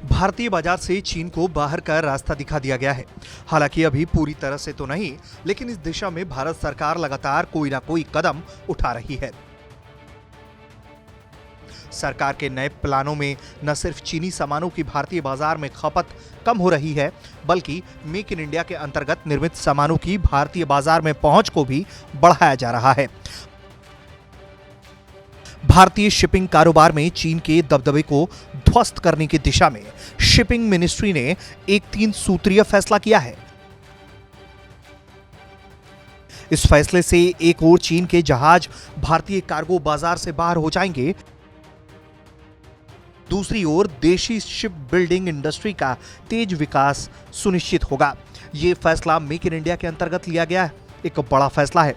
भारतीय बाजार से चीन को बाहर का रास्ता दिखा दिया गया है। हालांकि अभी पूरी तरह से तो नहीं, लेकिन इस दिशा में भारत सरकार लगातार कोई ना कोई कदम उठा रही है। सरकार के नए प्लानों में न सिर्फ चीनी सामानों की भारतीय बाजार में खपत कम हो रही है, बल्कि मेक इन इंडिया के अंतर्गत निर्मित सामानों की भारतीय बाजार में पहुंच को भी बढ़ाया जा रहा है। भारतीय शिपिंग कारोबार में चीन के दबदबे को ध्वस्त करने की दिशा में शिपिंग मिनिस्ट्री ने एक 3 सूत्रीय फैसला किया है। इस फैसले से एक ओर चीन के जहाज भारतीय कार्गो बाजार से बाहर हो जाएंगे, दूसरी ओर देशी शिप बिल्डिंग इंडस्ट्री का तेज विकास सुनिश्चित होगा। यह फैसला मेक इन इंडिया के अंतर्गत लिया गया है। एक बड़ा फैसला है।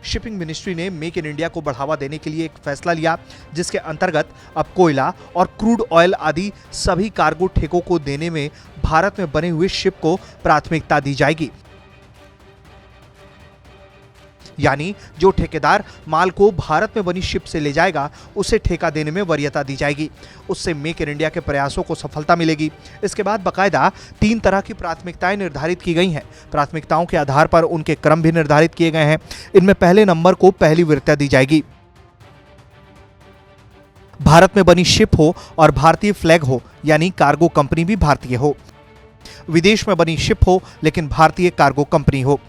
शिपिंग मिनिस्ट्री ने मेक इन इंडिया को बढ़ावा देने के लिए एक फैसला लिया, जिसके अंतर्गत अब कोयला और क्रूड ऑयल आदि सभी कार्गो ठेकों को देने में भारत में बने हुए शिप को प्राथमिकता दी जाएगी। यानी जो ठेकेदार माल को भारत में बनी शिप से ले जाएगा, उसे ठेका देने में वरीयता दी जाएगी। उससे मेक इन इंडिया के प्रयासों को सफलता मिलेगी। इसके बाद बाकायदा 3 तरह की प्राथमिकताएं निर्धारित की गई हैं। प्राथमिकताओं के आधार पर उनके क्रम भी निर्धारित किए गए हैं। इनमें पहले नंबर को पहली वरीयता दी जाएगी। भारत में बनी शिप हो और भारतीय फ्लैग हो, यानी कार्गो कंपनी भी भारतीय हो। विदेश में बनी शिप हो लेकिन भारतीय कार्गो कंपनी हो।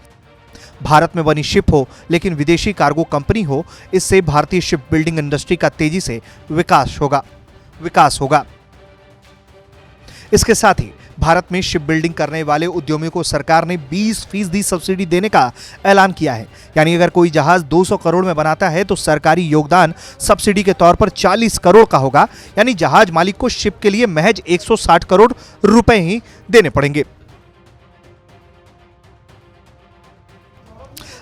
भारत में बनी शिप हो लेकिन विदेशी कार्गो कंपनी हो। इससे भारतीय शिप बिल्डिंग इंडस्ट्री का तेजी से विकास होगा। इसके साथ ही भारत में शिप बिल्डिंग करने वाले उद्यमियों को सरकार ने 20% सब्सिडी देने का ऐलान किया है। यानी अगर कोई जहाज 200 करोड़ में बनाता है तो सरकारी योगदान सब्सिडी के तौर पर 40 करोड़ का होगा। यानी जहाज मालिक को शिप के लिए महज 160 करोड़ रुपए ही देने पड़ेंगे।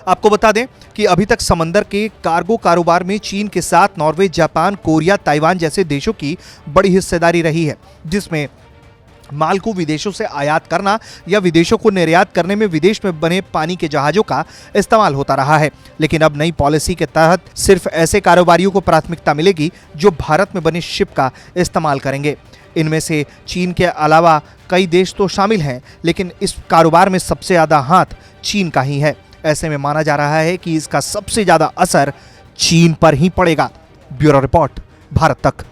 आपको बता दें कि अभी तक समंदर के कार्गो कारोबार में चीन के साथ नॉर्वे, जापान, कोरिया, ताइवान जैसे देशों की बड़ी हिस्सेदारी रही है, जिसमें माल को विदेशों से आयात करना या विदेशों को निर्यात करने में विदेश में बने पानी के जहाजों का इस्तेमाल होता रहा है। लेकिन अब नई पॉलिसी के तहत सिर्फ ऐसे कारोबारियों को प्राथमिकता मिलेगी जो भारत में बने शिप का इस्तेमाल करेंगे। इनमें से चीन के अलावा कई देश तो शामिल हैं, लेकिन इस कारोबार में सबसे ज़्यादा हाथ चीन का ही है। ऐसे में माना जा रहा है कि इसका सबसे ज्यादा असर चीन पर ही पड़ेगा। ब्यूरो रिपोर्ट, भारत तक।